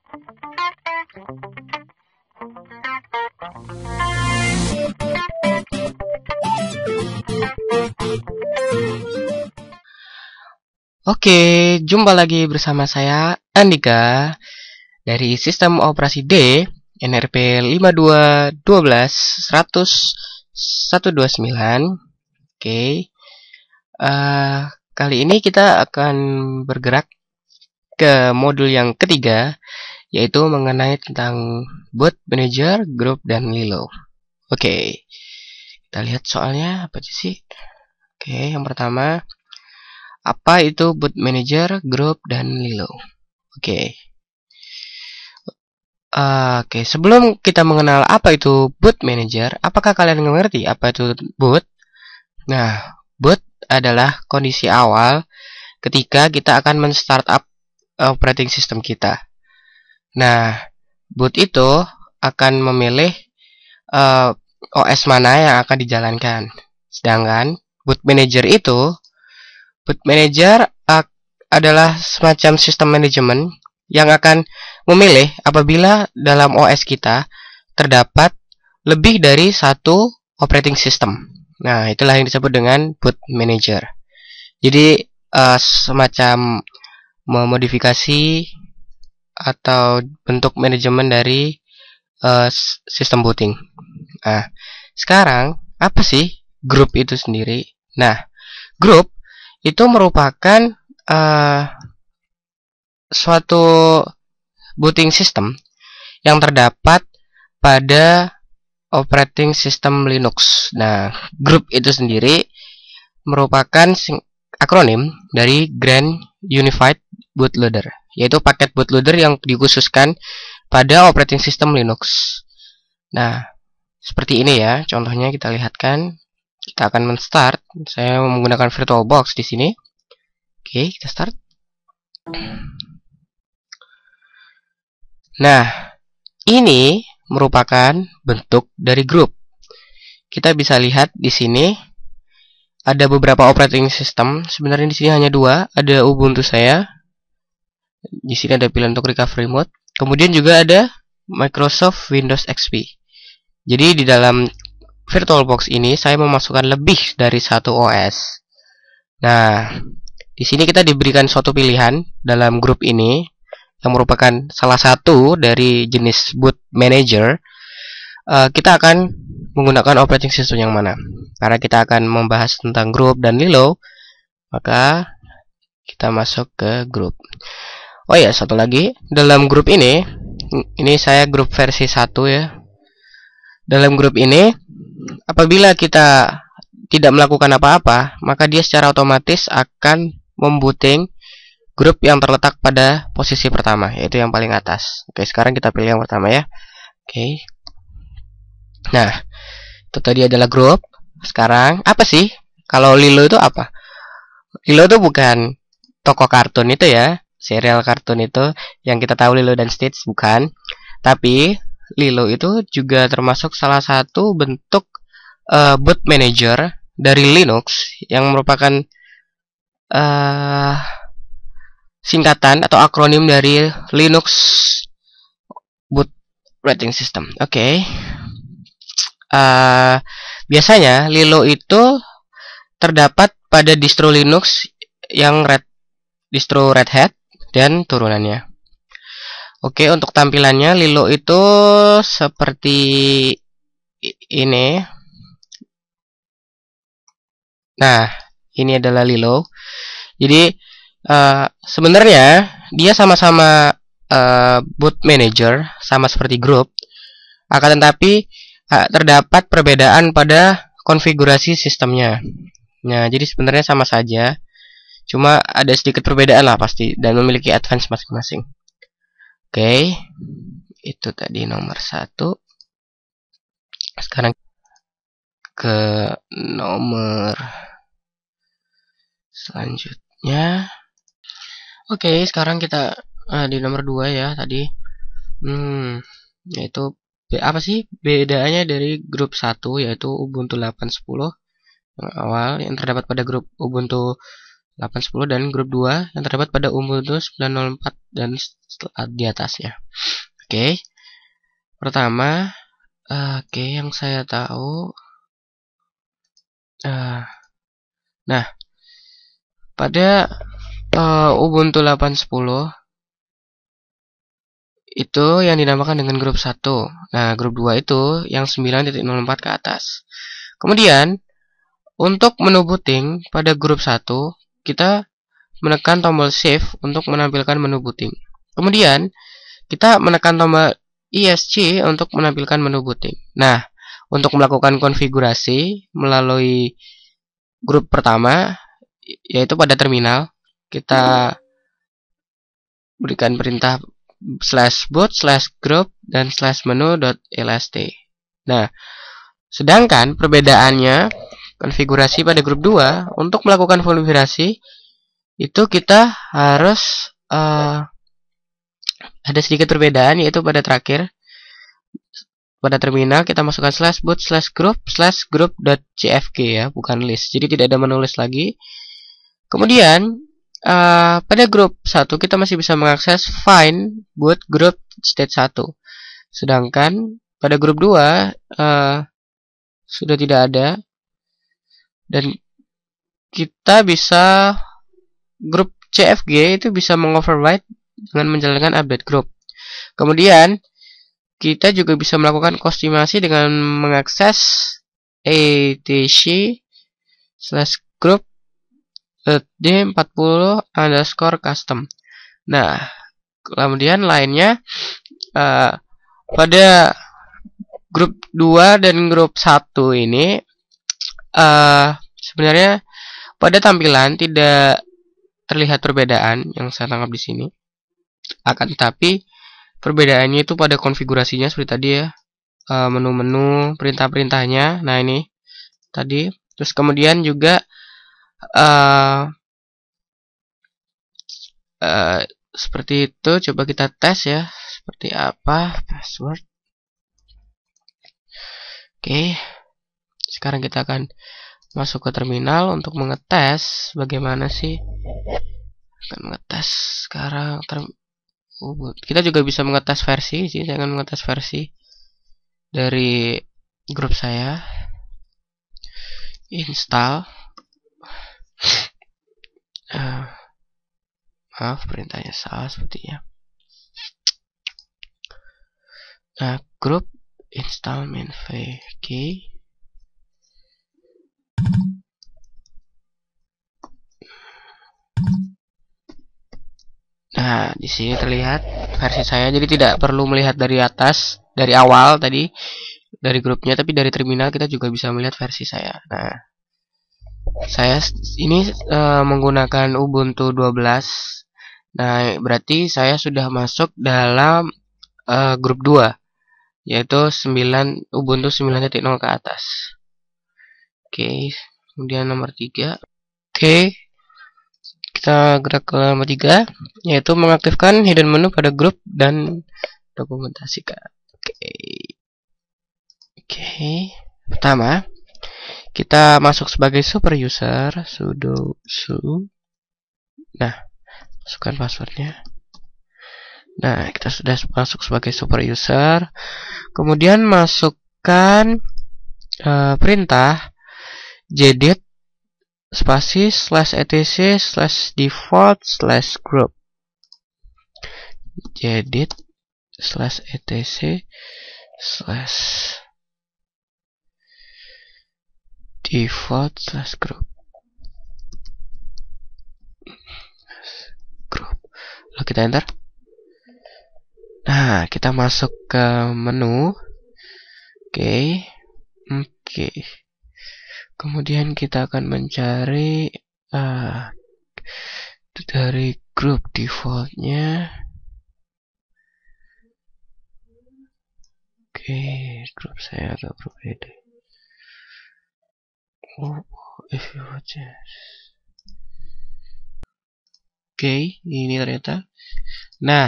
Oke, jumpa lagi bersama saya Andika dari Sistem Operasi D NRP 52121100-129. Oke, kali ini kita akan bergerak ke modul yang ketiga, yaitu mengenai tentang boot manager, group, dan Lilo. Oke, kita lihat soalnya apa aja sih. Oke, yang pertama, apa itu boot manager, group, dan Lilo? Oke, sebelum kita mengenal apa itu boot manager, apakah kalian mengerti apa itu boot? Nah, boot adalah kondisi awal ketika kita akan men-startup operating system kita. Nah, boot itu akan memilih OS mana yang akan dijalankan. Sedangkan boot manager adalah semacam sistem manajemen yang akan memilih apabila dalam OS kita terdapat lebih dari satu operating system. Nah, itulah yang disebut dengan boot manager. Jadi, semacam memodifikasi atau bentuk manajemen dari sistem booting. Nah, sekarang apa sih group itu sendiri? Nah, group itu merupakan suatu booting system yang terdapat pada operating system Linux. Nah, group itu sendiri merupakan akronim dari Grand Unified Bootloader, yaitu paket bootloader yang dikhususkan pada operating system Linux. Nah, seperti ini ya, contohnya kita lihatkan. Kita akan men-start. Saya menggunakan VirtualBox di sini. Oke, kita start. Nah, ini merupakan bentuk dari grup. Kita bisa lihat di sini ada beberapa operating system. Sebenarnya di sini hanya dua. Ada Ubuntu saya. Di sini ada pilihan untuk recovery mode. Kemudian juga ada Microsoft Windows XP. Jadi di dalam VirtualBox ini saya memasukkan lebih dari satu OS. Nah, di sini kita diberikan suatu pilihan dalam grup ini yang merupakan salah satu dari jenis boot manager. Kita akan menggunakan operating system yang mana? Karena kita akan membahas tentang grup dan Lilo, maka kita masuk ke grup. Oh ya, satu lagi, dalam grup ini saya grup versi 1 ya. Dalam grup ini, apabila kita tidak melakukan apa-apa, maka dia secara otomatis akan membooting grup yang terletak pada posisi pertama, yaitu yang paling atas. Oke, sekarang kita pilih yang pertama ya. Oke. Nah, itu tadi adalah grup. Sekarang, apa sih? Kalau Lilo itu apa? Lilo itu bukan toko kartun itu ya, serial kartun itu yang kita tahu Lilo dan Stitch, bukan. Tapi Lilo itu juga termasuk salah satu bentuk boot manager dari Linux yang merupakan singkatan atau akronim dari Linux boot operating system. Oke. Biasanya Lilo itu terdapat pada distro Linux yang distro Red Hat dan turunannya. Oke, untuk tampilannya Lilo itu seperti ini. Nah, ini adalah Lilo. Jadi sebenarnya dia sama-sama boot manager, sama seperti grup. Akan tetapi terdapat perbedaan pada konfigurasi sistemnya. Nah, jadi sebenarnya sama saja. Cuma ada sedikit perbedaan lah pasti dan memiliki advance masing-masing. Oke, itu tadi nomor 1. Sekarang ke nomor selanjutnya. Oke, sekarang kita di nomor 2 ya tadi. Yaitu apa sih bedanya dari grup 1, yaitu Ubuntu 8.10 yang awal yang terdapat pada grup Ubuntu 8.10 dan grup 2 yang terdapat pada Ubuntu 9.04 dan di atasnya. Oke. Pertama, yang saya tahu, nah, pada Ubuntu 8.10 itu yang dinamakan dengan grup 1. Nah, grup 2 itu yang 9.04 ke atas. Kemudian, untuk menu booting pada grup 1, kita menekan tombol Shift untuk menampilkan menu booting. Kemudian, kita menekan tombol ESC untuk menampilkan menu booting. Nah, untuk melakukan konfigurasi melalui grup pertama, yaitu pada terminal, kita berikan perintah /boot/group dan /menu.lst. Nah, sedangkan perbedaannya konfigurasi pada grup 2 untuk melakukan konfigurasi itu kita harus ada sedikit perbedaan, yaitu pada terakhir pada terminal kita masukkan /boot/group/group.cfg ya, bukan list. Jadi tidak ada menulis lagi. Kemudian pada grup 1 kita masih bisa mengakses find boot group state 1. Sedangkan pada grup 2 sudah tidak ada, dan kita bisa grup CFG itu bisa mengoverride dengan menjalankan update group. Kemudian kita juga bisa melakukan kostumasi dengan mengakses etc/group d40_custom. Nah, kemudian lainnya pada grup 2 dan grup 1 ini sebenarnya pada tampilan tidak terlihat perbedaan yang saya tangkap di sini. Akan tetapi perbedaannya itu pada konfigurasinya seperti tadi ya. Menu-menu, perintah-perintahnya. Nah, ini tadi. Terus kemudian juga seperti itu. Coba kita tes ya, seperti apa password. Oke. Sekarang kita akan masuk ke terminal untuk mengetes bagaimana sih. Akan mengetes sekarang kita juga bisa mengetes versi sih. Saya akan mengetes versi dari grup saya. Install. Maaf, perintahnya salah sepertinya. Nah, grup install mainframe. Oke. Nah, di sini terlihat versi saya. Jadi tidak perlu melihat dari atas, dari awal tadi, dari grupnya, tapi dari terminal kita juga bisa melihat versi saya. Nah, saya ini menggunakan Ubuntu 12. Nah, berarti saya sudah masuk dalam grup 2, yaitu Ubuntu 9.0 ke atas. Oke, kemudian nomor 3. Oke, kita gerak ke nomor 3, yaitu mengaktifkan hidden menu pada grup dan dokumentasikan. Oke. Pertama, kita masuk sebagai super user, sudo su. Nah, masukkan passwordnya. Nah, kita sudah masuk sebagai super user. Kemudian masukkan perintah jedit spasi /etc/default/group. Jedit /etc/default/group. Lalu kita enter. Nah, kita masuk ke menu. Oke. Kemudian kita akan mencari dari grup defaultnya. Oke, grup saya agak berbeda. Oke, ini ternyata. Nah,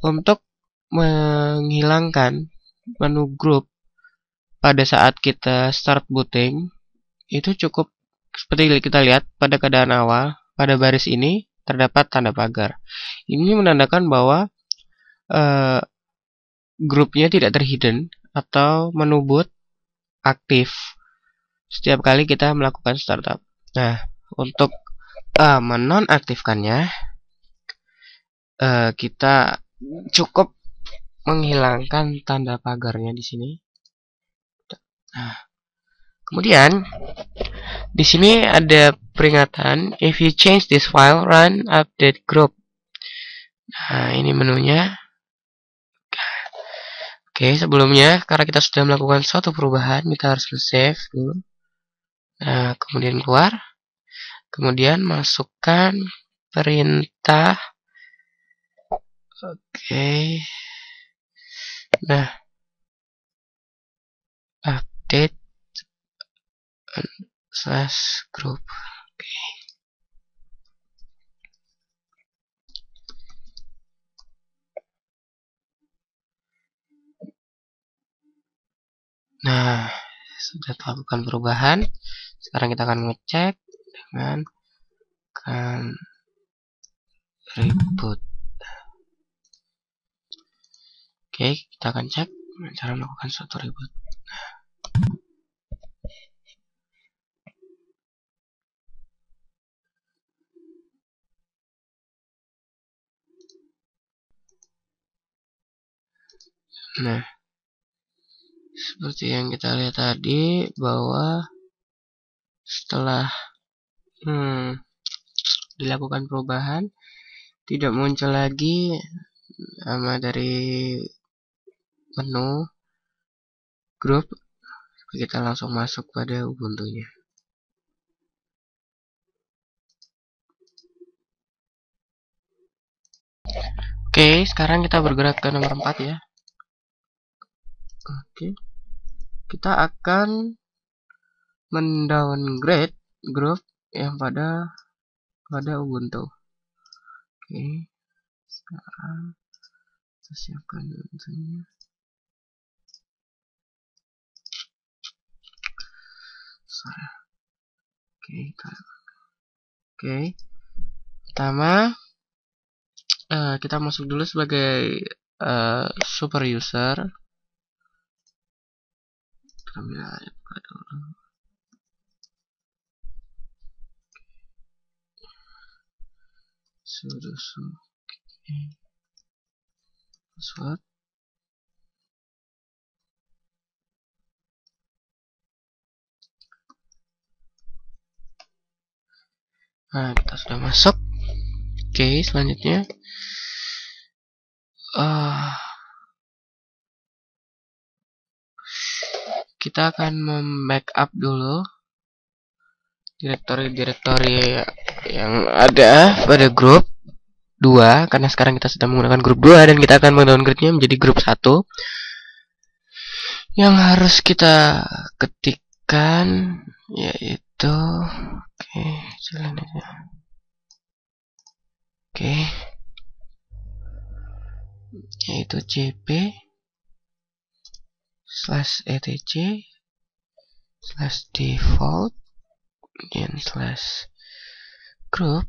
untuk menghilangkan menu grup pada saat kita start booting, itu cukup seperti kita lihat pada keadaan awal. pada baris ini terdapat tanda pagar. Ini menandakan bahwa grupnya tidak terhidden atau menu boot aktif setiap kali kita melakukan startup. Nah, untuk menonaktifkannya, kita cukup menghilangkan tanda pagarnya di sini. Nah, kemudian di sini ada peringatan, if you change this file, run update group. Nah, ini menunya. Oke, sebelumnya karena kita sudah melakukan suatu perubahan, kita harus save dulu. Nah, kemudian keluar. Kemudian masukkan perintah. Oke. Nah, update / group. Oke. Nah, sudah melakukan perubahan. Sekarang kita akan ngecek dengan reboot. Oke, kita akan cek cara melakukan suatu reboot. Nah, seperti yang kita lihat tadi, bahwa setelah dilakukan perubahan, tidak muncul lagi nama dari menu grup. Kita langsung masuk pada Ubuntu-nya. Oke, sekarang kita bergerak ke nomor 4 ya. Oke, kita akan mendowngrade grup yang pada Ubuntu. Oke, sekarang kita siapkan Ubuntu-nya. Oke, pertama kita masuk dulu sebagai super user. Password. Nah, kita sudah masuk. Oke, selanjutnya kita akan membackup dulu direktori-direktori yang ada pada grup 2, karena sekarang kita sedang menggunakan grup 2 dan kita akan mendowngrade-nya menjadi grup 1. Yang harus kita ketikkan yaitu jalan aja. Yaitu cp/etc/default kemudian /group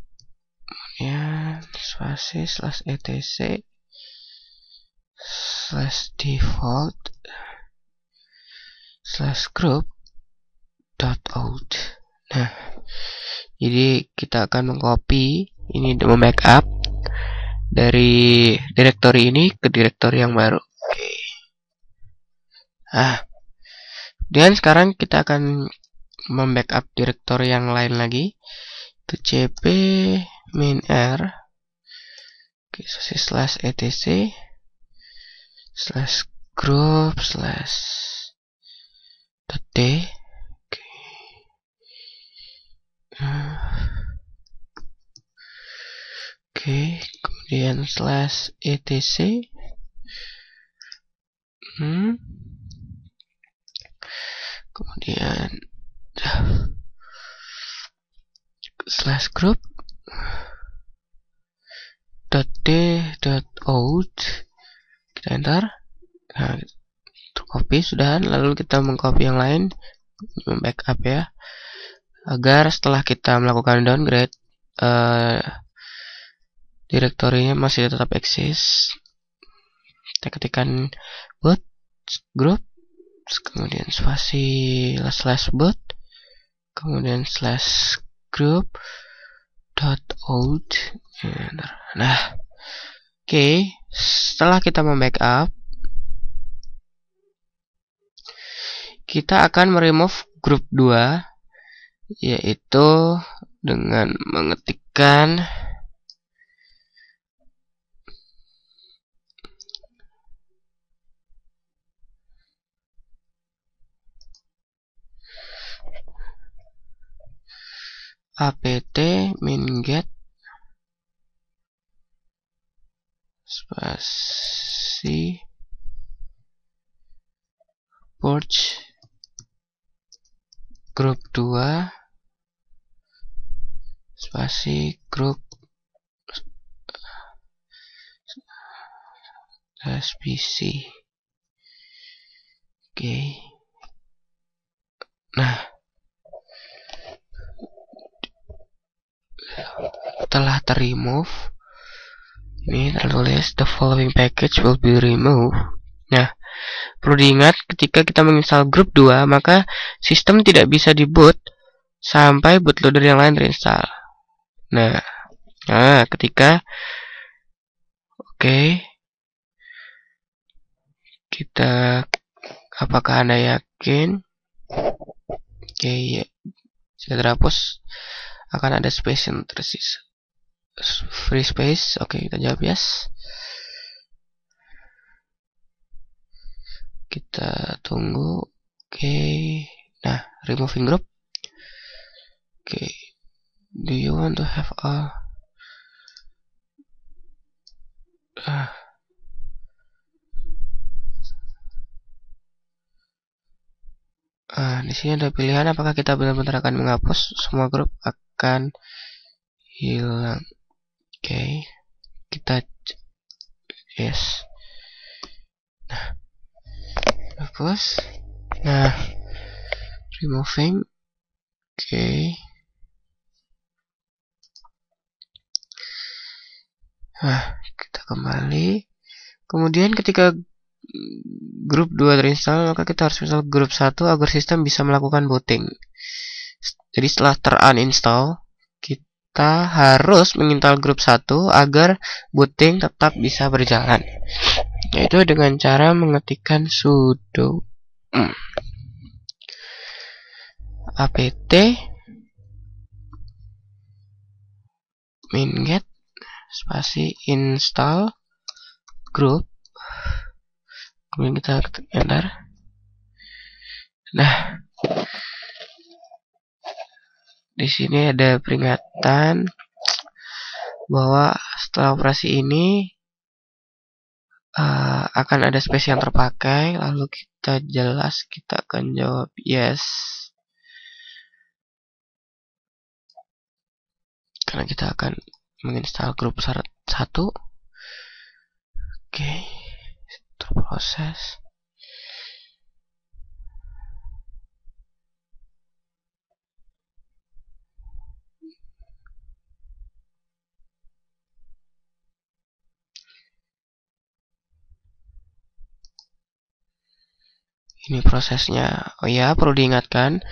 kemudian /etc/default /group.out. Nah, jadi kita akan mengcopy ini dan membackup dari direktori ini ke direktori yang baru. Oke. Dan sekarang kita akan membackup direktori yang lain lagi. Itu cp -r /etc/group/d. Kemudian /etc kemudian /group.d.out kita enter. Nah, tercopy sudah, lalu kita mengcopy yang lain, membackup ya, agar setelah kita melakukan downgrade direktorinya masih tetap eksis. Kita ketikkan boot group, kemudian spasi slash boot, kemudian slash group dot out. Nah, oke, setelah kita membackup, kita akan meremove grup 2, yaitu dengan mengetikkan apt min-get spasi purge grup 2 spasi grup spc. Oke. Nah, setelah terremove, ini tertulis the following package will be removed. Nah, perlu diingat ketika kita menginstal grup 2, maka sistem tidak bisa diboot sampai bootloader yang lain terinstall. Nah, ketika kita, apakah Anda yakin? Ya, jika terhapus akan ada space yang tersisa, free space. Kita jawab yes. Kita tunggu. Nah, removing group. Do you want to have a di sini ada pilihan apakah kita benar-benar akan menghapus semua grup akan hilang. Kita yes. Nah, hapus. Nah, removing. Nah, kita kembali. Kemudian ketika grup 2 terinstall, maka kita harus install grup 1 agar sistem bisa melakukan booting. Jadi setelah teruninstall, kita harus menginstal grup 1 agar booting tetap bisa berjalan, yaitu dengan cara mengetikkan sudo apt min-get spasi install group, kemudian kita ketik enter. Nah, di sini ada peringatan bahwa setelah operasi ini akan ada space yang terpakai. Lalu kita akan jawab yes, karena kita akan menginstal grup 1. Terproses. Ini prosesnya. Perlu diingatkan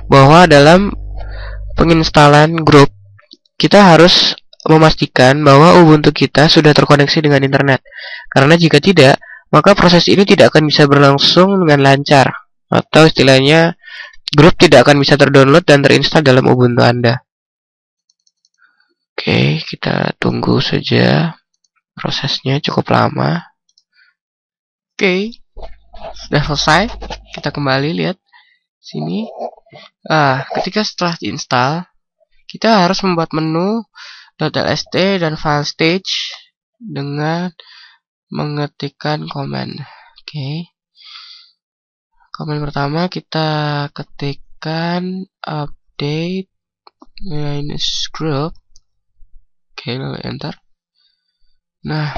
bahwa dalam penginstalan grup kita harus memastikan bahwa Ubuntu kita sudah terkoneksi dengan internet. Karena jika tidak, maka proses ini tidak akan bisa berlangsung dengan lancar, atau istilahnya grup tidak akan bisa terdownload dan terinstall dalam Ubuntu Anda. Kita tunggu saja, prosesnya cukup lama. Sudah selesai. Kita kembali lihat sini. Ketika setelah diinstal, kita harus membuat menu .lst dan file stage dengan mengetikkan command. Command pertama kita ketikkan update -group. Lalu enter. Nah,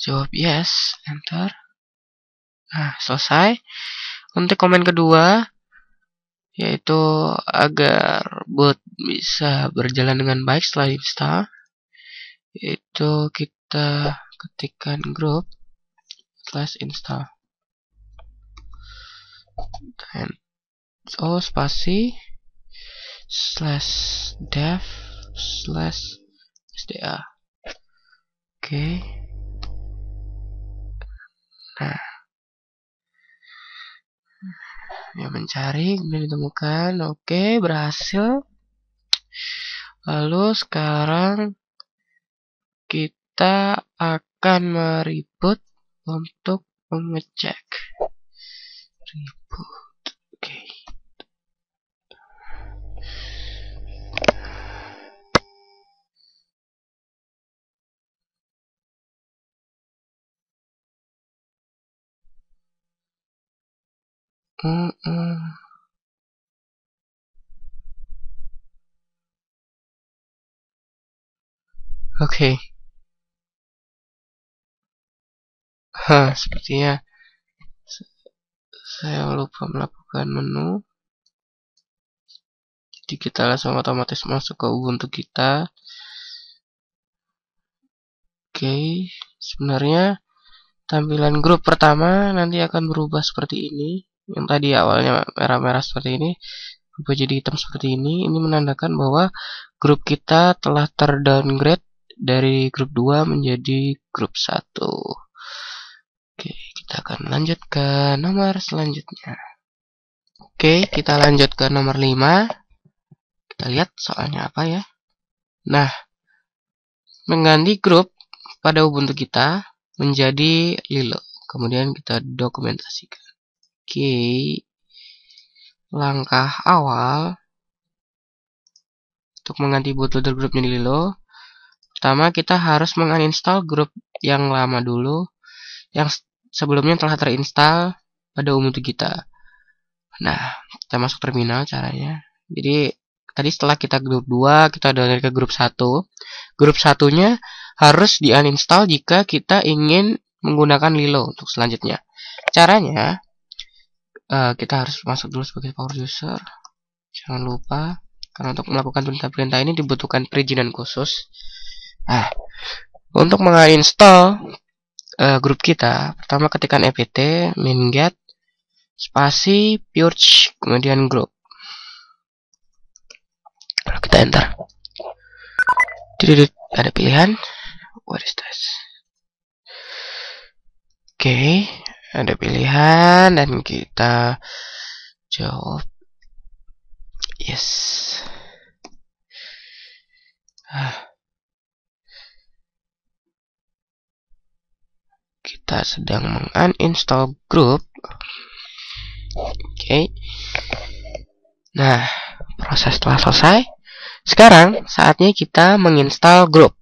jawab yes, enter. Nah, selesai. Untuk komen kedua, yaitu agar bot bisa berjalan dengan baik setelah install, yaitu kita ketikkan group /install dan spasi /dev/sda. Oke. Nah, ya mencari kemudian ditemukan. Oke, berhasil. Lalu sekarang kita akan mereboot untuk mengecek. Reboot. Oke. Oke. Sepertinya saya lupa melakukan menu. Jadi kita langsung otomatis masuk ke Ubuntu kita. Oke, sebenarnya tampilan grup pertama nanti akan berubah seperti ini. Yang tadi awalnya merah-merah seperti ini berubah jadi hitam seperti ini. Ini menandakan bahwa grup kita telah terdowngrade dari grup 2 menjadi grup 1. Oke, kita akan lanjut ke nomor selanjutnya. Oke, kita lanjut ke nomor 5. Kita lihat soalnya apa ya. Nah, mengganti grup pada Ubuntu kita menjadi Lilo. Kemudian kita dokumentasikan. Oke, langkah awal untuk mengganti bootloader grup menjadi Lilo, pertama kita harus menguninstall grup yang lama dulu, yang sebelumnya telah terinstall pada Ubuntu kita. Nah, kita masuk terminal caranya. Jadi tadi setelah kita grup 2, kita download ke grup 1. Grup 1-nya harus di-uninstall jika kita ingin menggunakan Lilo untuk selanjutnya. Caranya, kita harus masuk dulu sebagai power user. Jangan lupa, karena untuk melakukan perintah-perintah ini dibutuhkan perizinan khusus. Nah, untuk menginstall grup kita, pertama ketikkan apt minget spasi purge kemudian group. Lalu kita enter. Ada pilihan. What is this? Oke, ada pilihan dan kita jawab yes. Kita sedang menguninstall grup. Oke. Nah, proses telah selesai. Sekarang saatnya kita menginstal grup.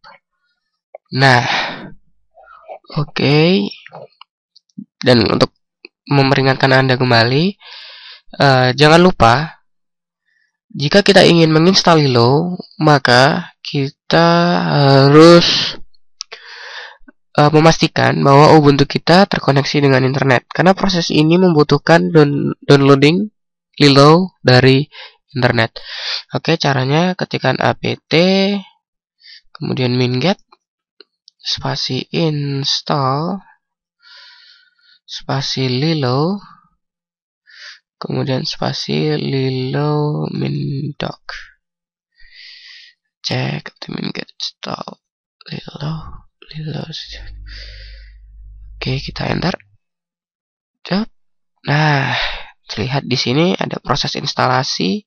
Nah, oke. Dan untuk memperingatkan Anda kembali, jangan lupa jika kita ingin menginstal Lilo, maka kita harus memastikan bahwa Ubuntu kita terkoneksi dengan internet, karena proses ini membutuhkan downloading Lilo dari internet. Oke, caranya ketikkan apt kemudian minget spasi install spasi Lilo kemudian spasi Lilo mindoc. Cek minget install Lilo. Oke, kita enter. Nah, terlihat di sini ada proses instalasi.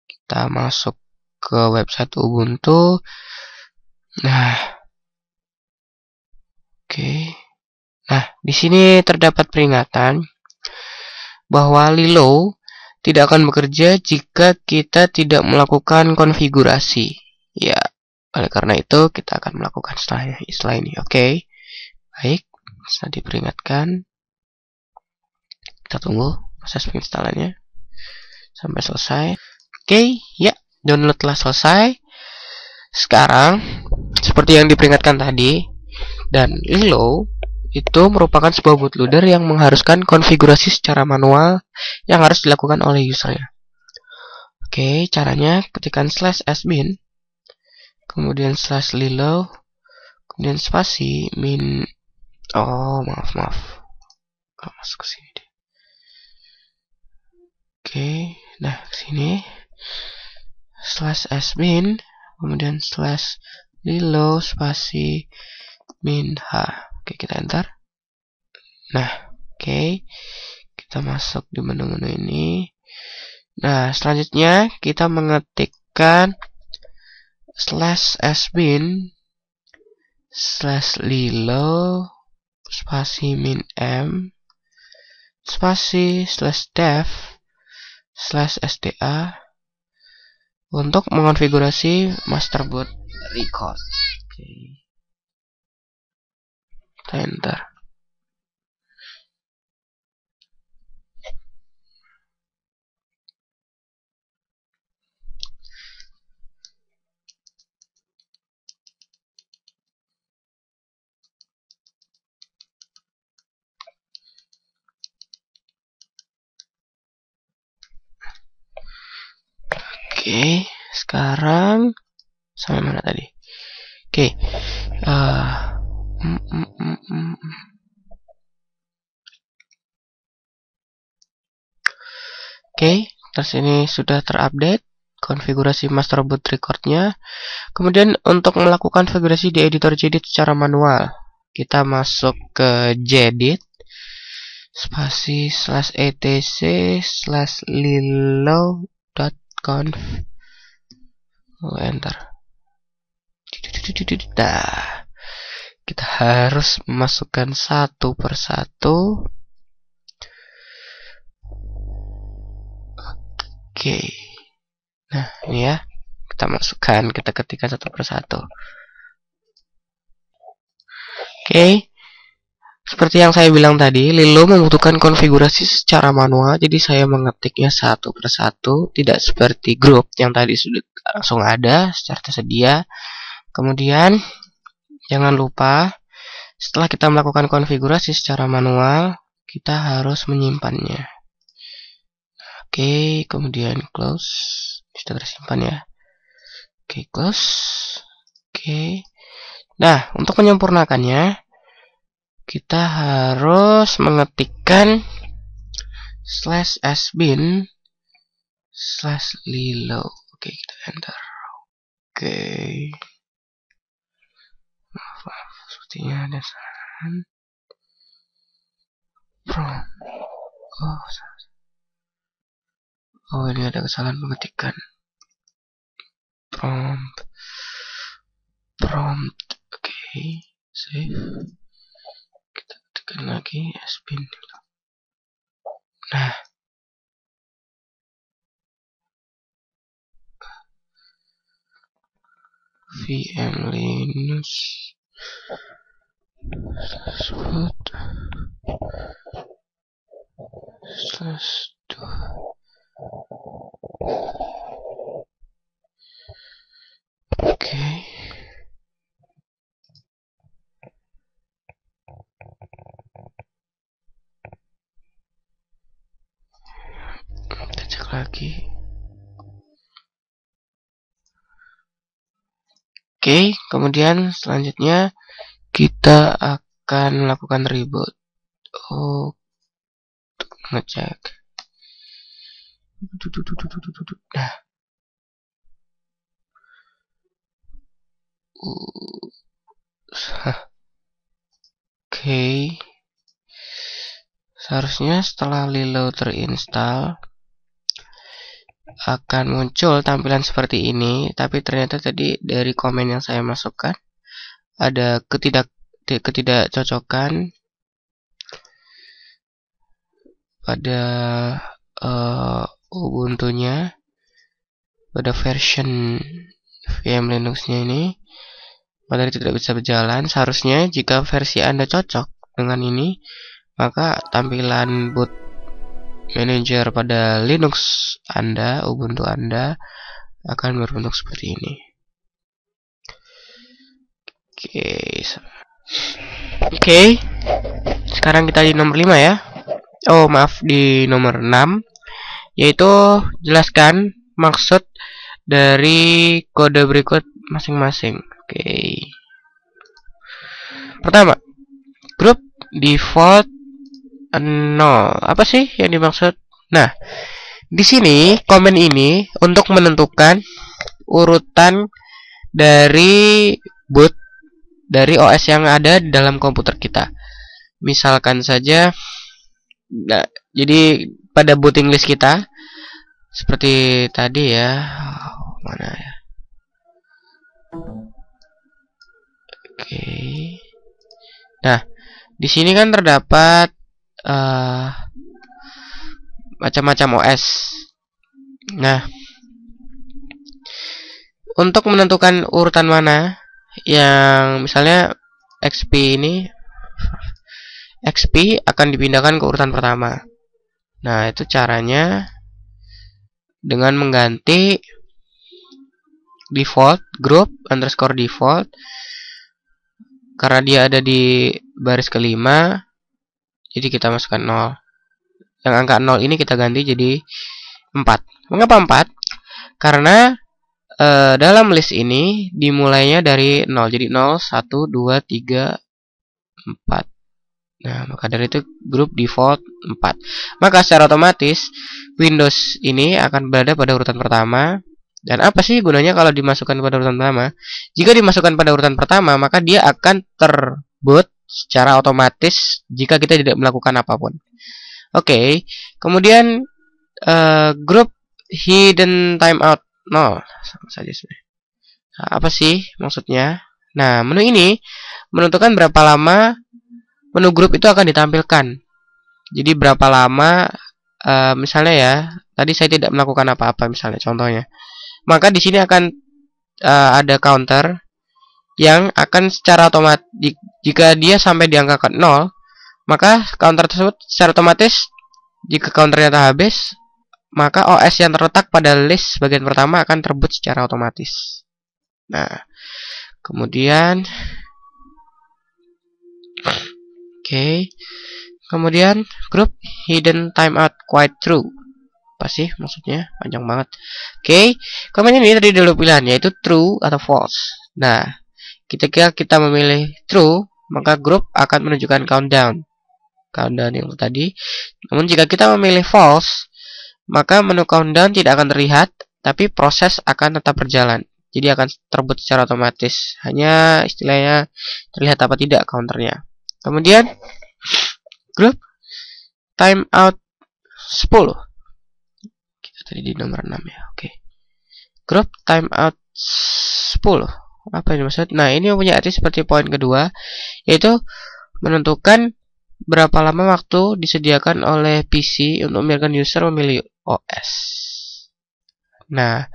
Kita masuk ke website Ubuntu. Nah, oke. Nah, di sini terdapat peringatan bahwa Lilo tidak akan bekerja jika kita tidak melakukan konfigurasi. Ya, oleh karena itu kita akan melakukan setelah ini. Oke. Baik, sudah diperingatkan. Kita tunggu proses penginstalannya sampai selesai. Oke, ya, download telah selesai. Sekarang seperti yang diperingatkan tadi, dan Lilo itu merupakan sebuah bootloader yang mengharuskan konfigurasi secara manual yang harus dilakukan oleh usernya. Oke, caranya ketikkan /sbin, kemudian /lilo, kemudian spasi min. Oh, maaf. Gak masuk ke sini deh. Oke, nah kesini /sbin, kemudian /lilo spasi min h. Oke, kita enter. Nah, oke, kita masuk di menu-menu ini. Nah, selanjutnya kita mengetikkan /sbin /lilo spasi min m spasi /dev /sda untuk mengonfigurasi masterboot record. Oke. Kita enter. Oke, sekarang sampai mana tadi? Oke, Oke, terus ini sudah terupdate konfigurasi masterboot recordnya. Kemudian untuk melakukan konfigurasi di editor JEDIT secara manual, kita masuk ke JEDIT spasi /etc/lilo.conf. Enter. Nah, kita harus memasukkan satu persatu. Oke. Nah, ini ya. Kita masukkan, kita ketikkan satu persatu. Oke. Seperti yang saya bilang tadi, Lilo membutuhkan konfigurasi secara manual, jadi saya mengetiknya satu persatu, tidak seperti grup yang tadi sudah langsung ada secara tersedia. Kemudian, jangan lupa, setelah kita melakukan konfigurasi secara manual, kita harus menyimpannya. Oke, kemudian close. Sudah tersimpan ya. Oke, close. Oke. Nah, untuk menyempurnakannya, kita harus mengetikkan /sbin /lilo. Oke, kita enter. Oke. Maaf, sepertinya ada kesalahan. Oh, ini ada kesalahan pengetikan. Prompt. Oke, save. Kita ketikkan lagi sbin. Nah, VM Linux /root /2. Oke. Kita cek lagi. Oke, kemudian selanjutnya kita akan melakukan reboot. Oh, untuk ngecek. Nah. Oke. Seharusnya setelah Lilo terinstall akan muncul tampilan seperti ini, tapi ternyata tadi dari komen yang saya masukkan ada ketidakcocokan pada Ubuntu-nya, pada version VM Linux-nya ini, maka tidak bisa berjalan. Seharusnya jika versi Anda cocok dengan ini, maka tampilan boot manager pada Linux Anda, Ubuntu Anda akan berbentuk seperti ini. Oke, Oke. Sekarang kita di nomor 5 ya. Oh, maaf, di nomor 6, yaitu jelaskan maksud dari kode berikut masing-masing. Oke. Pertama, grup default 0. Apa sih yang dimaksud? Nah, di sini komen ini untuk menentukan urutan dari boot dari OS yang ada di dalam komputer kita. Misalkan saja, nah, jadi pada booting list kita seperti tadi ya. Mana ya? Oke. Nah, di sini kan terdapat macam-macam OS. Nah, untuk menentukan urutan mana yang misalnya XP ini, XP akan dipindahkan ke urutan pertama. Nah, itu caranya dengan mengganti default group underscore default, karena dia ada di baris kelima, jadi kita masukkan 0. Yang angka 0 ini kita ganti jadi 4. Mengapa 4? Karena dalam list ini dimulainya dari 0. Jadi 0, 1, 2, 3, 4. Nah, maka dari itu grup default 4. Maka secara otomatis Windows ini akan berada pada urutan pertama. Dan apa sih gunanya kalau dimasukkan pada urutan pertama? Jika dimasukkan pada urutan pertama, maka dia akan terboot secara otomatis jika kita tidak melakukan apapun. Oke, kemudian grup hidden timeout 0, sama saja sebenarnya. Nah, apa sih maksudnya? Nah, menu ini menentukan berapa lama menu grup itu akan ditampilkan. Jadi berapa lama, misalnya ya, tadi saya tidak melakukan apa-apa misalnya contohnya. Maka di sini akan ada counter yang akan secara otomatis, jika dia sampai di angka 0, maka counter tersebut secara otomatis, jika counternya tak habis, maka OS yang terletak pada list bagian pertama akan terboot secara otomatis. Nah, kemudian kemudian group hidden timeout quite true. Apa sih maksudnya? Panjang banget. Komen ini tadi dulu pilihan, yaitu true atau false. Nah, ketika kita memilih true, maka grup akan menunjukkan countdown yang tadi. Namun jika kita memilih false, maka menu countdown tidak akan terlihat, tapi proses akan tetap berjalan. Jadi akan terboot secara otomatis. Hanya istilahnya terlihat apa tidak counternya. Kemudian grup timeout 10. Kita tadi di nomor 6 ya. Grup timeout 10. Apa ini maksud? Nah, ini mempunyai arti seperti poin kedua, yaitu menentukan berapa lama waktu disediakan oleh PC untuk membiarkan user memilih OS. Nah,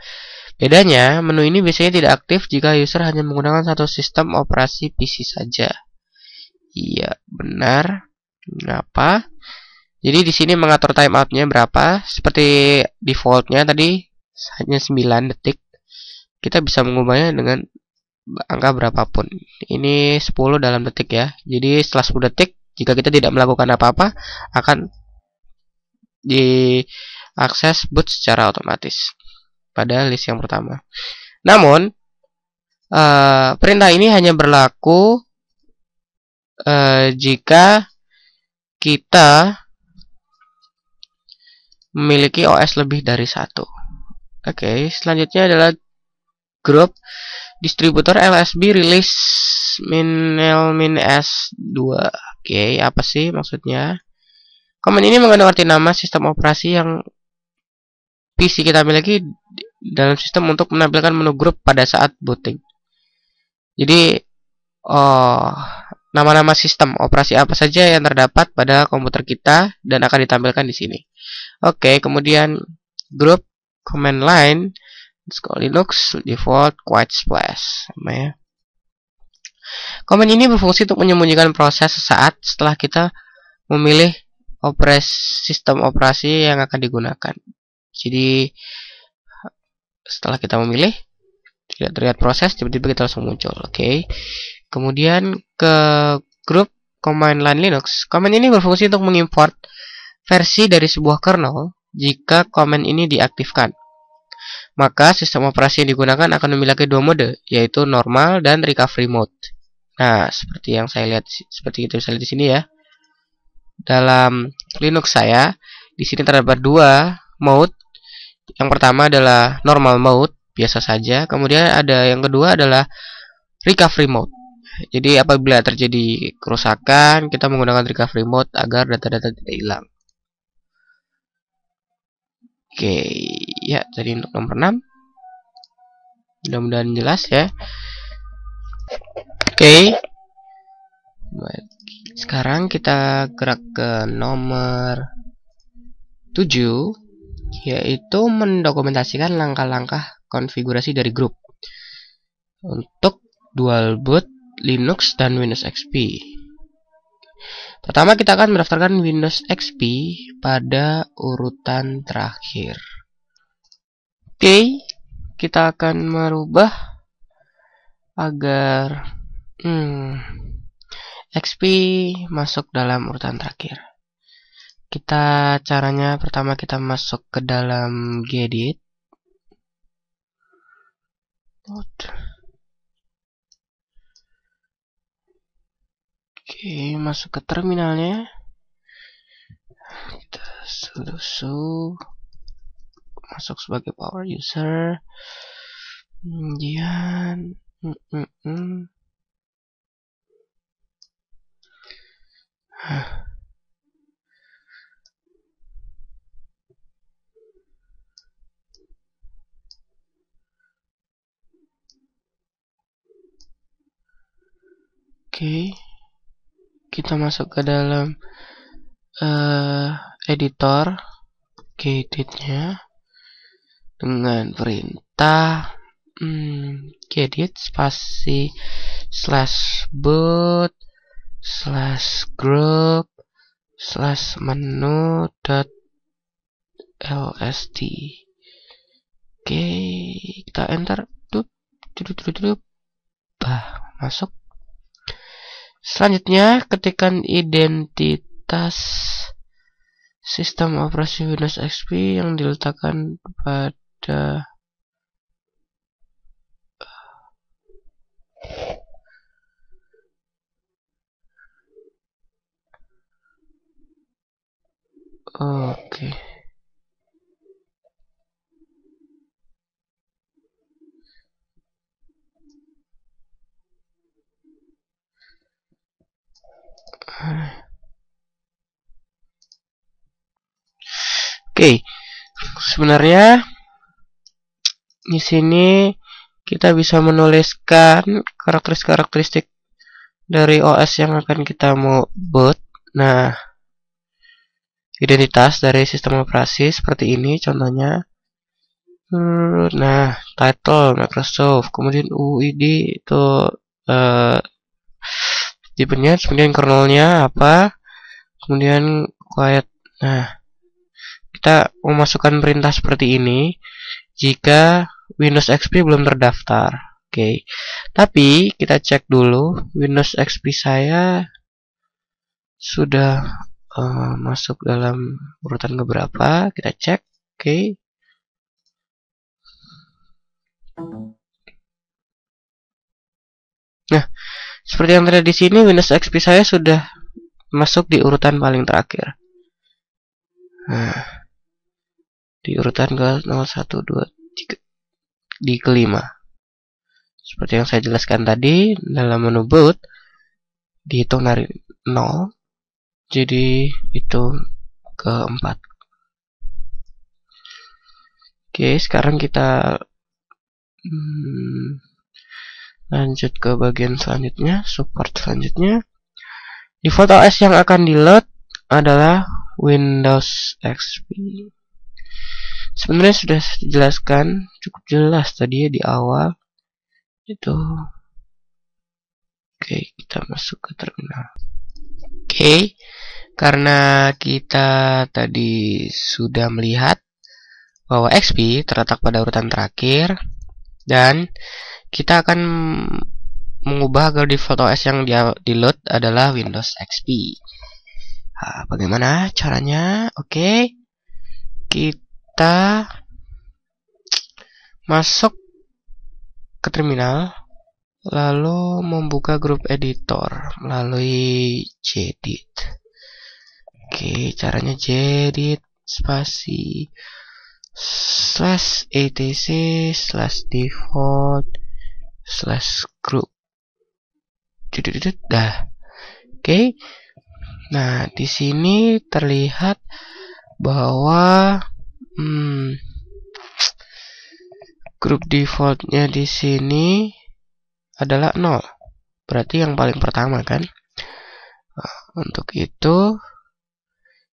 bedanya menu ini biasanya tidak aktif jika user hanya menggunakan satu sistem operasi PC saja. Iya, benar. Kenapa? Jadi di sini mengatur timeoutnya berapa, seperti defaultnya tadi hanya 9 detik. Kita bisa mengubahnya dengan angka berapapun. Ini 10 dalam detik ya. Jadi setelah 10 detik, jika kita tidak melakukan apa-apa, akan diakses boot secara otomatis pada list yang pertama. Namun, perintah ini hanya berlaku jika kita memiliki OS lebih dari satu. Selanjutnya adalah grup distributor LSB release -s2. Apa sih maksudnya? Komen ini mengandung arti nama sistem operasi yang PC kita miliki dalam sistem untuk menampilkan menu grup pada saat booting. Jadi, nama-nama sistem operasi apa saja yang terdapat pada komputer kita dan akan ditampilkan di sini. Kemudian grup command line Linux default quiet splash. Komen ini berfungsi untuk menyembunyikan proses sesaat setelah kita memilih sistem operasi yang akan digunakan. Jadi setelah kita memilih, tidak terlihat proses, tiba-tiba kita langsung muncul. Kemudian ke grup command line Linux. Command ini berfungsi untuk mengimport versi dari sebuah kernel. Jika command ini diaktifkan, maka sistem operasi yang digunakan akan memiliki dua mode, yaitu normal dan recovery mode. Nah, seperti yang saya lihat, seperti itu saya lihat di sini ya. Dalam Linux saya, di sini terdapat dua mode. Yang pertama adalah normal mode, biasa saja. Kemudian ada yang kedua adalah recovery mode. Jadi apabila terjadi kerusakan, kita menggunakan recovery mode agar data-data tidak hilang. Oke, ya tadi untuk nomor 6. Mudah-mudahan jelas ya. Oke. Sekarang kita gerak ke nomor 7, yaitu mendokumentasikan langkah-langkah konfigurasi dari grup untuk dual boot Linux dan Windows XP. Pertama kita akan mendaftarkan Windows XP pada urutan terakhir. Oke, kita akan merubah agar XP masuk dalam urutan terakhir. Caranya pertama kita masuk ke dalam Gedit. Oke, masuk ke terminalnya. Kita sudo masuk sebagai power user. Kemudian oke, kita masuk ke dalam editor Geditnya dengan perintah gedit spasi /boot /group /menu.lst. Oke, kita enter. Masuk. Selanjutnya ketikkan identitas sistem operasi Windows XP yang diletakkan pada oke. Oke, sebenarnya di sini kita bisa menuliskan karakteristik dari OS yang akan kita mau boot. Nah, identitas dari sistem operasi seperti ini contohnya. Nah, title Microsoft, kemudian UID itu tipenya, kemudian kernelnya apa, kemudian quiet. Nah, kita memasukkan perintah seperti ini jika Windows XP belum terdaftar. Oke, tapi kita cek dulu Windows XP saya sudah masuk dalam urutan keberapa. Kita cek. Oke. Nah, seperti yang terlihat di sini, Windows XP saya sudah masuk di urutan paling terakhir. Nah, di urutan ke 01, 2, 3, di kelima. Seperti yang saya jelaskan tadi, dalam menu boot dihitung dari 0, jadi itu keempat. Oke, sekarang kita lanjut ke bagian selanjutnya, support selanjutnya. Default OS yang akan di-load adalah Windows XP. Sebenarnya sudah dijelaskan cukup jelas tadi ya di awal itu. Oke, kita masuk ke terminal. Oke, karena kita tadi sudah melihat bahwa XP terletak pada urutan terakhir dan kita akan mengubah agar default OS yang dia di-load adalah Windows XP. Nah, bagaimana caranya? Oke, kita masuk ke terminal, lalu membuka grup editor melalui gedit. Oke, caranya gedit spasi /etc/default/group. Dah. Oke. Nah, di sini terlihat bahwa grup defaultnya di sini adalah 0. Berarti yang paling pertama kan? Nah, untuk itu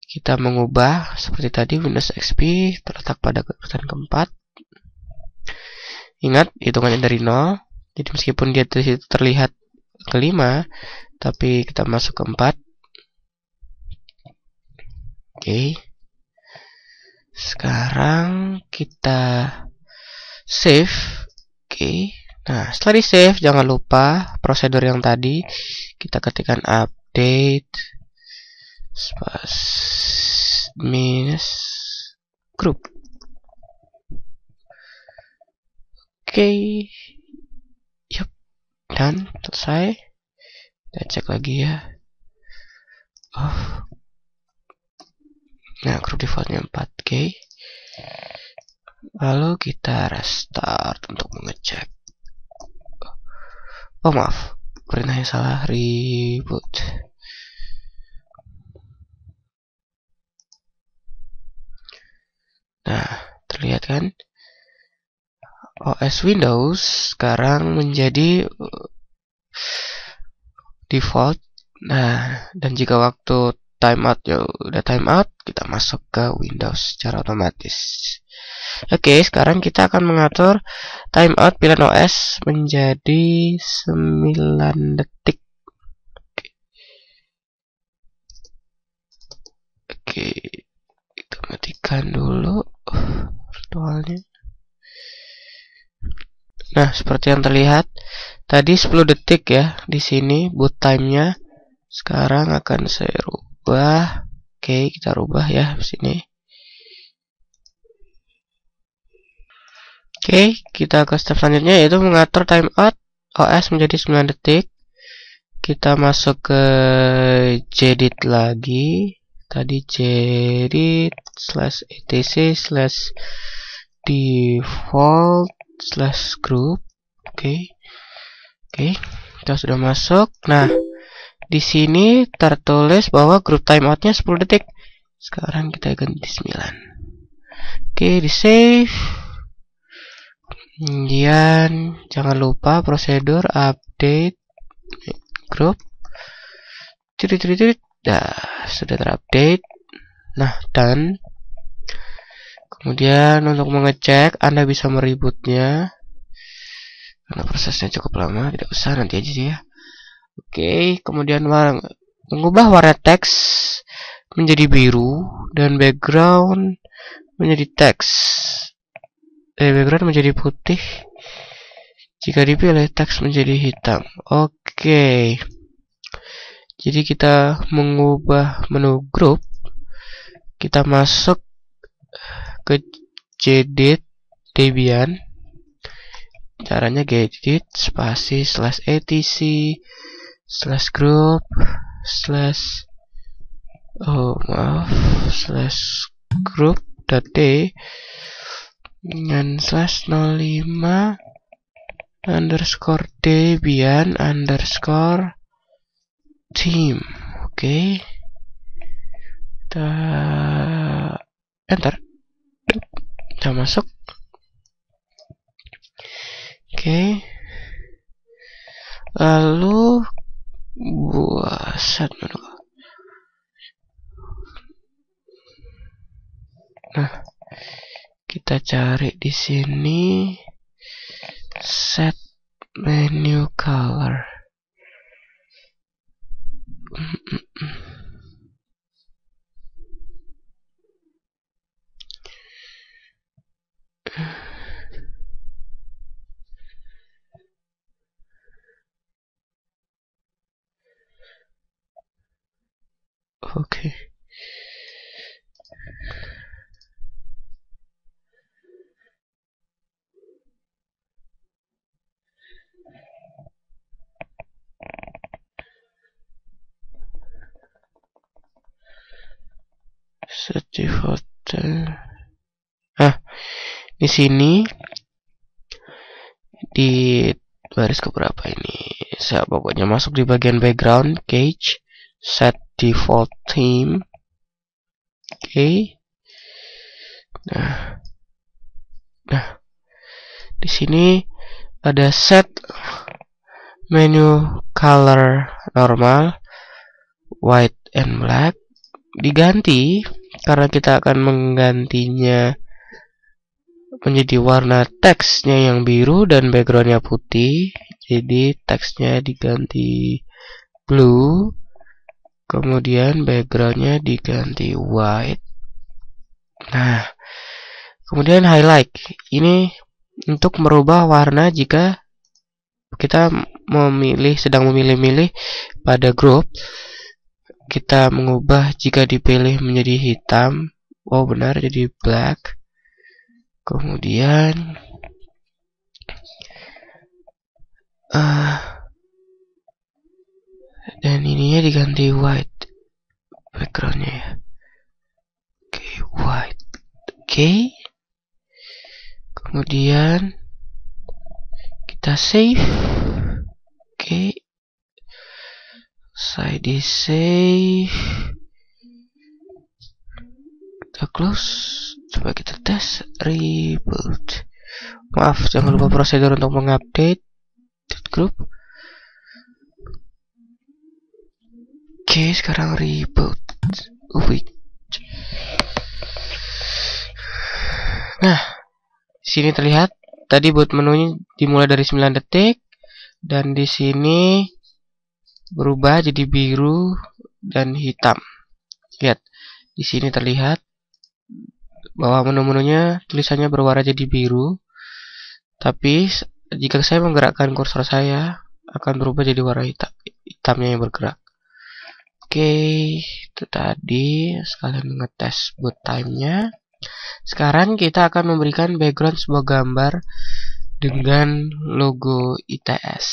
kita mengubah seperti tadi Windows XP terletak pada urutan keempat. Ingat, hitungannya dari 0. Jadi meskipun dia terlihat kelima, tapi kita masuk ke 4. Oke. Sekarang kita save. Oke. Nah, setelah di save, jangan lupa prosedur yang tadi. Kita ketikkan update minus group. Oke. Yup. Dan selesai. Kita cek lagi ya. Nah, grup defaultnya 4. Lalu kita restart untuk mengecek. Oh maaf, perintahnya salah, reboot. Nah, terlihat kan? OS Windows sekarang menjadi default. Nah, dan jika waktu timeout ya udah timeout, kita masuk ke Windows secara otomatis. Oke, sekarang kita akan mengatur timeout pilihan OS menjadi 9 detik. Oke, kita matikan dulu virtualnya. Nah, seperti yang terlihat tadi 10 detik ya di sini boot time-nya. Sekarang akan saya rubah. Oke, kita rubah ya di sini. Oke, kita ke step selanjutnya yaitu mengatur timeout OS menjadi 9 detik. Kita masuk ke gedit lagi. Tadi gedit /etc/default/group. Oke, kita sudah masuk. Nah, di sini tertulis bahwa grup timeoutnya 10 detik. Sekarang kita ganti 9. Oke, di save. Kemudian jangan lupa prosedur update group. Nah, sudah terupdate. Nah, dan kemudian untuk mengecek Anda bisa merebootnya karena prosesnya cukup lama, tidak usah, nanti aja ya. Oke, kemudian mengubah warna teks menjadi biru dan background menjadi teks. Background menjadi putih. Jika dipilih teks menjadi hitam. Oke. Jadi kita mengubah menu grup. Kita masuk ke gedit Debian. Caranya gedit spasi /etc/group /group.d dengan /5_debian_team. Oke, kita enter. Kita masuk. Oke. Lalu buat set menu. Nah, kita cari di sini set menu color. set default. Nah, di sini di baris keberapa ini? Saya pokoknya masuk di bagian background, cage, set default theme. Oke. Nah, di sini ada set menu color normal, white and black. Diganti karena kita akan menggantinya menjadi warna teksnya yang biru dan backgroundnya putih. Jadi teksnya diganti blue, kemudian backgroundnya diganti white. Nah, kemudian highlight ini untuk merubah warna jika kita sedang memilih-milih pada grup. Kita mengubah jika dipilih menjadi hitam, oh benar, jadi black. Kemudian dan ininya diganti white backgroundnya ya. Oke, white. Oke. Kemudian kita save. Oke. Saya di save. Kita close. Coba kita tes reboot. Maaf, jangan lupa prosedur untuk mengupdate grup. Oke, sekarang reboot. Wait. Nah, sini terlihat tadi boot menunya dimulai dari 9 detik dan di sini berubah jadi biru dan hitam. Lihat, di sini terlihat bahwa menu-menunya tulisannya berwarna jadi biru. Tapi jika saya menggerakkan kursor saya akan berubah jadi warna hitamnya yang bergerak. Oke, itu tadi sekalian ngetes boot time-nya. Sekarang kita akan memberikan background sebuah gambar dengan logo ITS.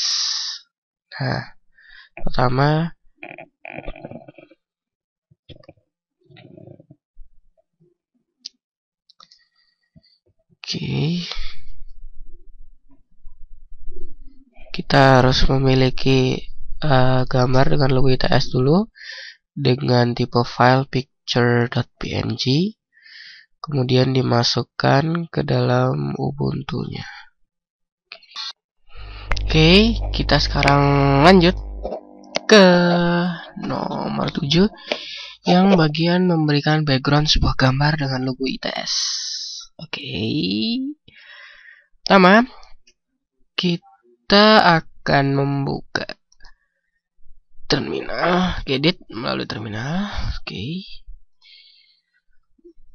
Nah, pertama kita harus memiliki gambar dengan logo ITS dulu dengan tipe file picture.png, kemudian dimasukkan ke dalam Ubuntu-nya. Oke, kita sekarang lanjut ke nomor 7 yang bagian memberikan background sebuah gambar dengan logo ITS. Oke. Pertama, kita akan membuka terminal, edit melalui terminal. Oke.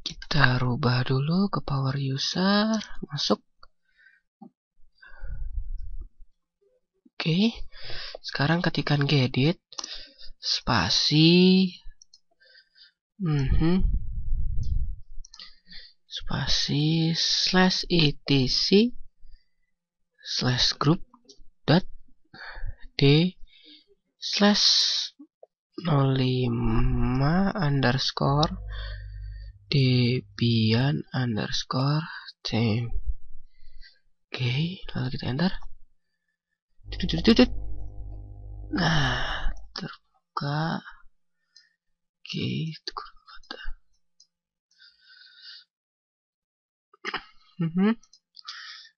Kita rubah dulu ke power user, masuk. Oke. Sekarang ketikkan gedit spasi spasi /etc/group d/05_debian_theme. Oke, lalu kita enter. Nah, terbuka. Oke, tukar kata.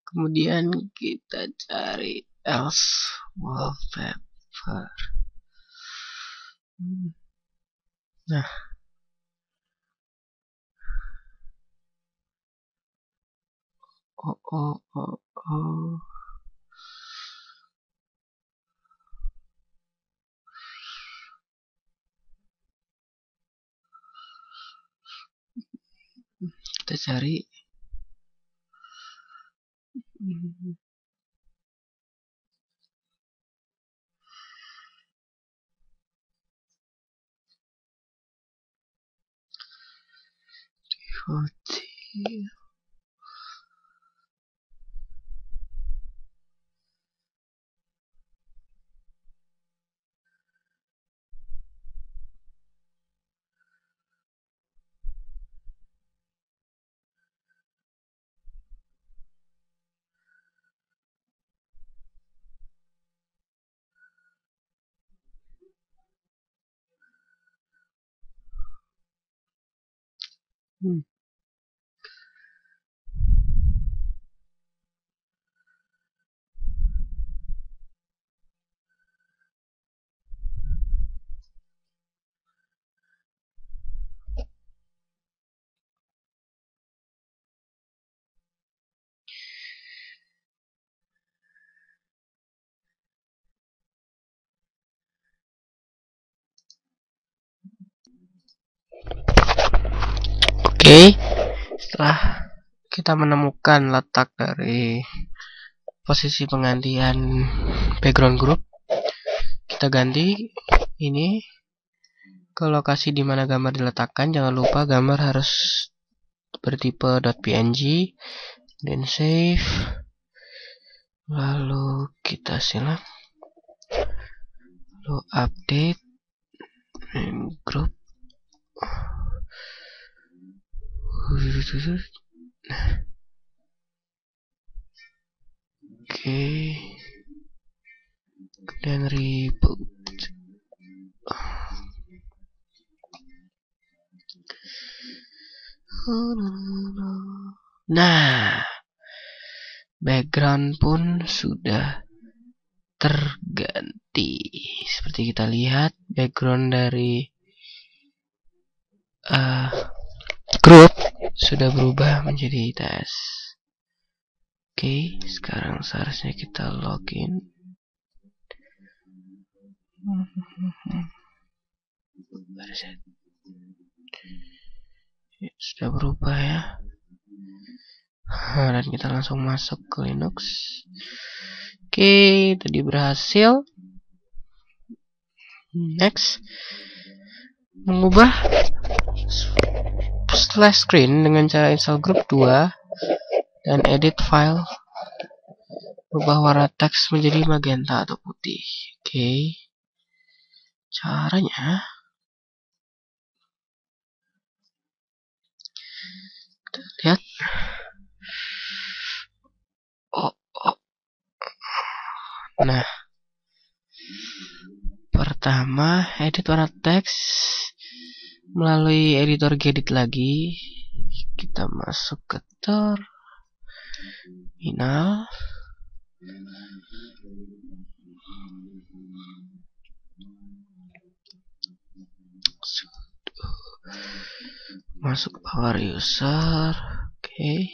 Kemudian kita cari else wallpaper. Nah, kita cari Oke, setelah kita menemukan letak dari posisi penggantian background group, kita ganti ini ke lokasi di mana gambar diletakkan. Jangan lupa gambar harus bertipe .png, dan save. Lalu kita silang, lalu update group. Oke, dan reboot. Nah, background pun sudah terganti. Seperti kita lihat, background dari grup sudah berubah menjadi tes. Oke, sekarang seharusnya kita login. Sudah berubah ya. Dan kita langsung masuk ke Linux. Oke, tadi berhasil. Next, mengubah splash screen dengan cara install group 2 dan edit file. Ubah warna teks menjadi magenta atau putih. Oke, caranya kita lihat. Nah, pertama edit warna teks melalui editor Gedit lagi. Kita masuk ke terminal. Masuk power user. Oke.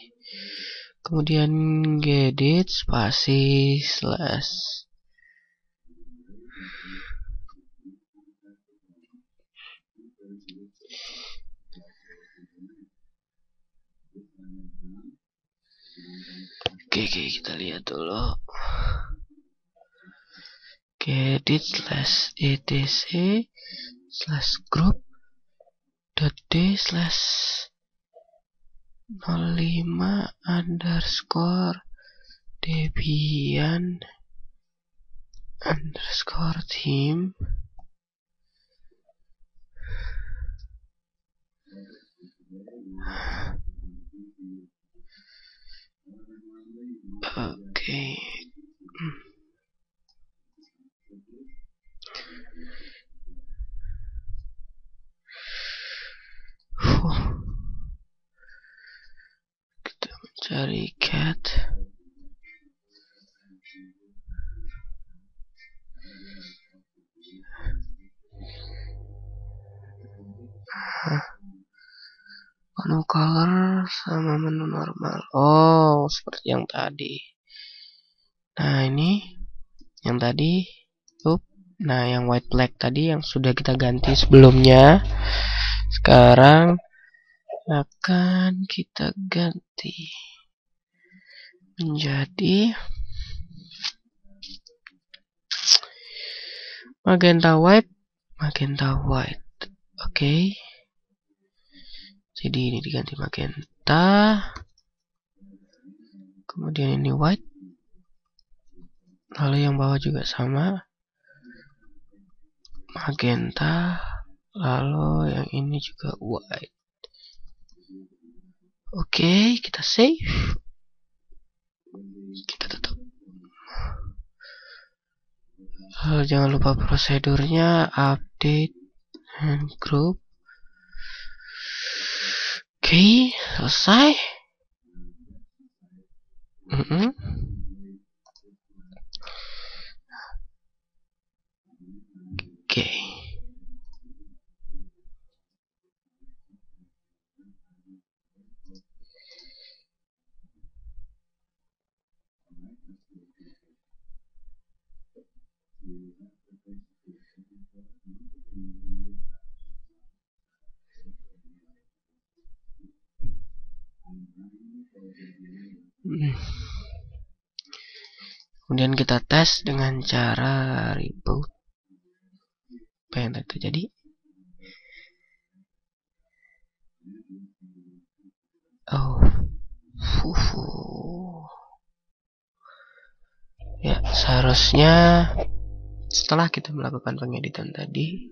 Kemudian gedit spasi slash. Oke, kita lihat dulu. Gedit slash etc slash group .d slash 05 underscore Debian underscore team. Oke. Kita mencari cat. Menu color sama menu normal. Oh, seperti yang tadi. Nah, ini yang tadi. Nah, yang white black tadi yang sudah kita ganti sebelumnya. Sekarang akan kita ganti menjadi magenta white. Oke. Jadi ini diganti magenta. Kemudian ini white. Lalu yang bawah juga sama. Magenta. Lalu yang ini juga white. Oke, kita save. Kita tutup. Lalu jangan lupa prosedurnya, update and group. Oke, selesai. Oke. Kemudian kita tes dengan cara reboot. Apa yang terjadi? Oh, ya seharusnya setelah kita melakukan pengeditan tadi,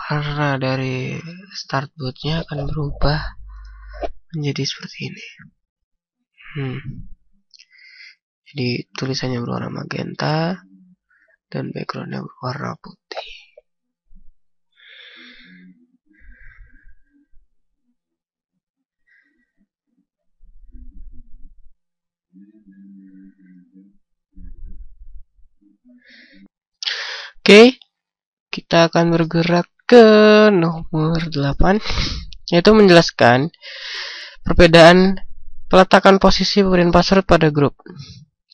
warna dari start bootnya akan berubah menjadi seperti ini. Jadi tulisannya berwarna magenta dan backgroundnya berwarna putih. Oke, kita akan bergerak ke nomor 8, yaitu menjelaskan perbedaan peletakan posisi pemberian password pada grup.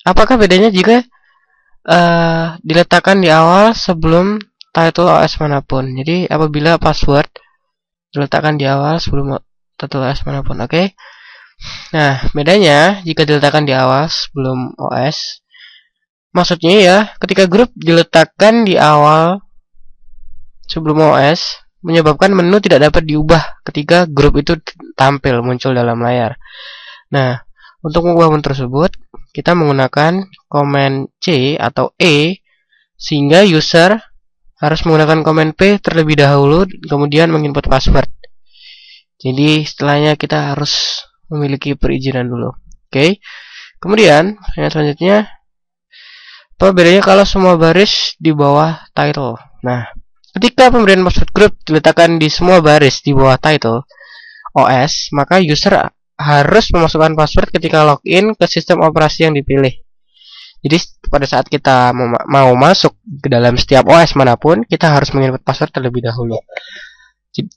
Apakah bedanya jika diletakkan di awal sebelum title OS manapun? Jadi apabila password diletakkan di awal sebelum title OS manapun, oke? Nah, bedanya jika diletakkan di awal sebelum OS, maksudnya ya, ketika grup diletakkan di awal sebelum OS, menyebabkan menu tidak dapat diubah ketika grup itu tampil muncul dalam layar. Nah, untuk mengubah menu tersebut, kita menggunakan command C atau E, sehingga user harus menggunakan command P terlebih dahulu, kemudian menginput password. Jadi setelahnya kita harus memiliki perizinan dulu. Oke. Kemudian yang selanjutnya, apa bedanya kalau semua baris di bawah title? Nah, ketika pemberian password grup diletakkan di semua baris di bawah title OS, maka user harus memasukkan password ketika login ke sistem operasi yang dipilih. Jadi pada saat kita mau masuk ke dalam setiap OS manapun, kita harus menginput password terlebih dahulu.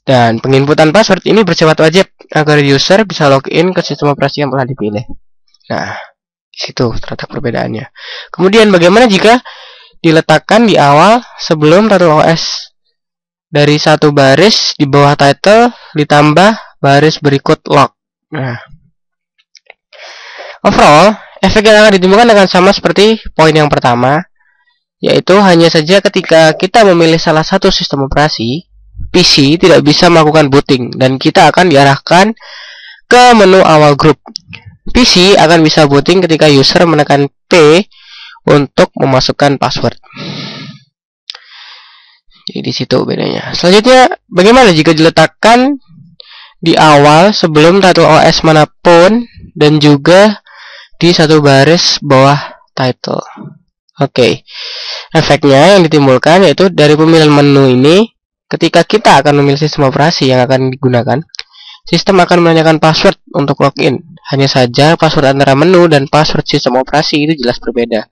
Dan penginputan password ini bersifat wajib agar user bisa login ke sistem operasi yang telah dipilih. Nah, di situ terletak perbedaannya. Kemudian bagaimana jika diletakkan di awal sebelum title OS? Dari satu baris di bawah title ditambah baris berikut log. Nah, overall, efek yang akan ditimbulkan akan sama seperti poin yang pertama, yaitu hanya saja ketika kita memilih salah satu sistem operasi, PC tidak bisa melakukan booting dan kita akan diarahkan ke menu awal grup. PC akan bisa booting ketika user menekan P untuk memasukkan password. Jadi di situ bedanya. Selanjutnya, bagaimana jika diletakkan di awal sebelum title OS manapun dan juga di satu baris bawah title? Oke. Efeknya yang ditimbulkan yaitu dari pemilihan menu ini, ketika kita akan memilih sistem operasi yang akan digunakan, sistem akan menanyakan password untuk login. Hanya saja password antara menu dan password sistem operasi itu jelas berbeda.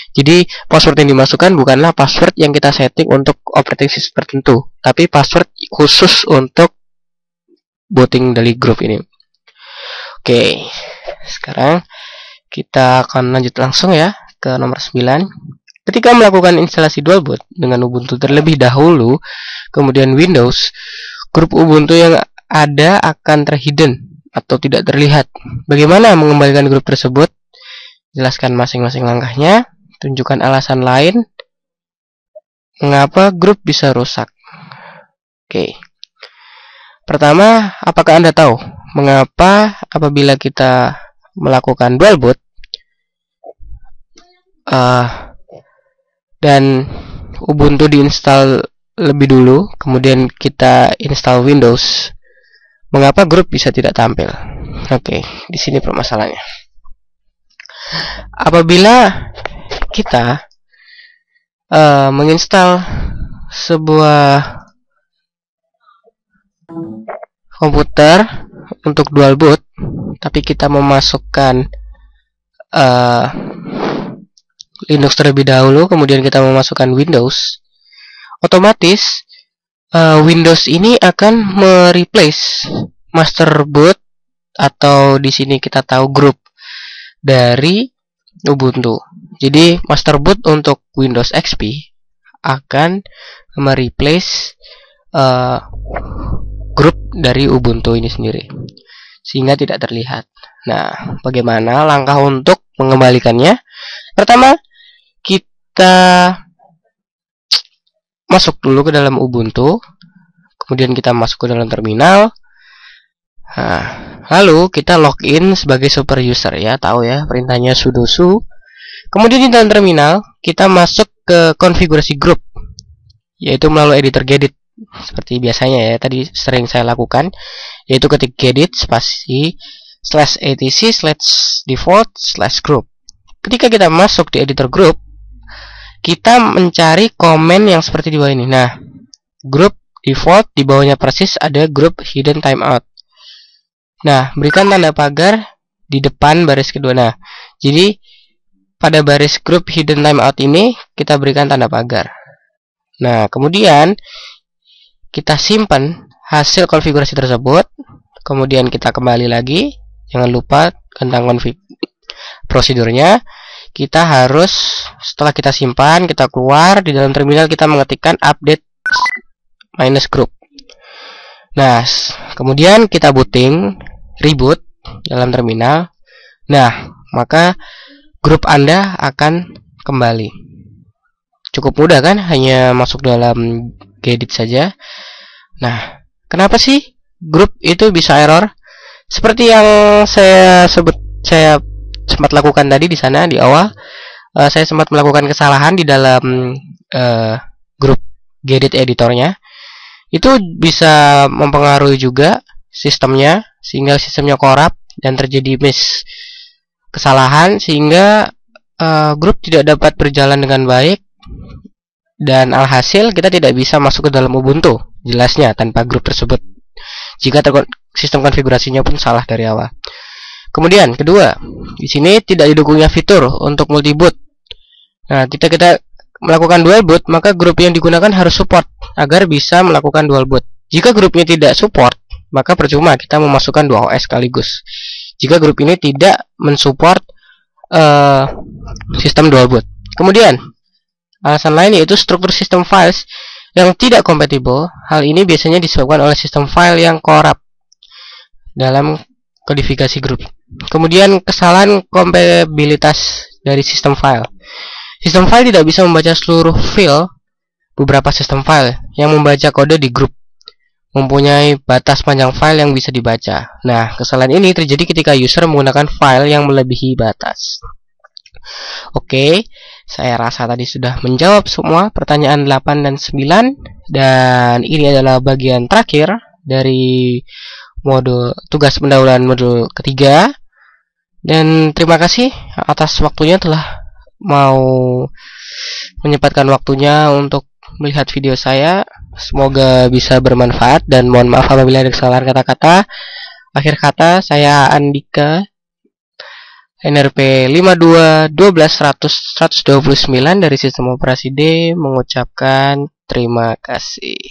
Jadi password yang dimasukkan bukanlah password yang kita setting untuk operating system tertentu, tapi password khusus untuk booting dari grup ini. Oke, sekarang kita akan lanjut langsung ya ke nomor 9. Ketika melakukan instalasi dual boot dengan Ubuntu terlebih dahulu, kemudian Windows, grup Ubuntu yang ada akan terhidden atau tidak terlihat. Bagaimana mengembalikan grup tersebut? Jelaskan masing-masing langkahnya. Tunjukkan alasan lain mengapa grup bisa rusak. Oke. Pertama, apakah Anda tahu mengapa apabila kita melakukan dual boot dan Ubuntu diinstal lebih dulu, kemudian kita install Windows, mengapa grup bisa tidak tampil? Oke, di sini permasalahannya. Apabila kita menginstal sebuah komputer untuk dual boot, tapi kita memasukkan Linux terlebih dahulu, kemudian kita memasukkan Windows, otomatis Windows ini akan mereplace master boot atau di sini kita tahu grup dari Ubuntu. Jadi master boot untuk Windows XP akan mereplace grup dari Ubuntu ini sendiri, sehingga tidak terlihat. Nah, bagaimana langkah untuk mengembalikannya? Pertama, kita masuk dulu ke dalam Ubuntu, kemudian kita masuk ke dalam terminal. Nah, lalu kita login sebagai super user, ya, tahu ya perintahnya sudo su. Kemudian di dalam terminal kita masuk ke konfigurasi grup, yaitu melalui editor gedit seperti biasanya ya, tadi sering saya lakukan, yaitu ketik gedit spasi /etc/default/group. Ketika kita masuk di editor grup, kita mencari komen yang seperti di bawah ini. Nah, grup default, di bawahnya persis ada grup hidden timeout. Nah, berikan tanda pagar di depan baris kedua. Nah, jadi pada baris grup hidden timeout ini kita berikan tanda pagar. Nah, kemudian kita simpan hasil konfigurasi tersebut, kemudian kita kembali lagi. Jangan lupa tentang prosedurnya. Kita harus, setelah kita simpan, kita keluar, di dalam terminal kita mengetikkan update -group. Nah, kemudian kita booting, reboot dalam terminal. Nah, maka grup Anda akan kembali. Cukup mudah kan? Hanya masuk dalam gedit saja. Nah, kenapa sih grup itu bisa error? Seperti yang saya sempat lakukan tadi di sana di awal, saya sempat melakukan kesalahan di dalam grup gedit editornya. Itu bisa mempengaruhi juga sistemnya, sehingga sistemnya korup dan terjadi kesalahan, sehingga grup tidak dapat berjalan dengan baik. Dan alhasil kita tidak bisa masuk ke dalam Ubuntu, jelasnya tanpa grup tersebut, jika sistem konfigurasinya pun salah dari awal. Kemudian kedua, di sini tidak didukungnya fitur untuk multiboot. Nah, ketika kita melakukan dual boot, maka grup yang digunakan harus support agar bisa melakukan dual boot. Jika grupnya tidak support, maka percuma kita memasukkan 2 OS sekaligus. Jika grup ini tidak mensupport sistem dual boot. Kemudian alasan lain yaitu struktur sistem files yang tidak kompatibel. Hal ini biasanya disebabkan oleh sistem file yang korup dalam kodifikasi grup. Kemudian kesalahan kompatibilitas dari sistem file. Sistem file tidak bisa membaca seluruh file. Beberapa sistem file yang membaca kode di grup mempunyai batas panjang file yang bisa dibaca. Nah, kesalahan ini terjadi ketika user menggunakan file yang melebihi batas. Oke, saya rasa tadi sudah menjawab semua pertanyaan 8 dan 9. Dan ini adalah bagian terakhir dari modul tugas pendahuluan modul ketiga. Dan terima kasih atas waktunya, telah mau menyempatkan waktunya untuk melihat video saya. Semoga bisa bermanfaat, dan mohon maaf apabila ada kesalahan kata-kata. Akhir kata, saya Andika, NRP 52121129 dari sistem operasi D, mengucapkan terima kasih.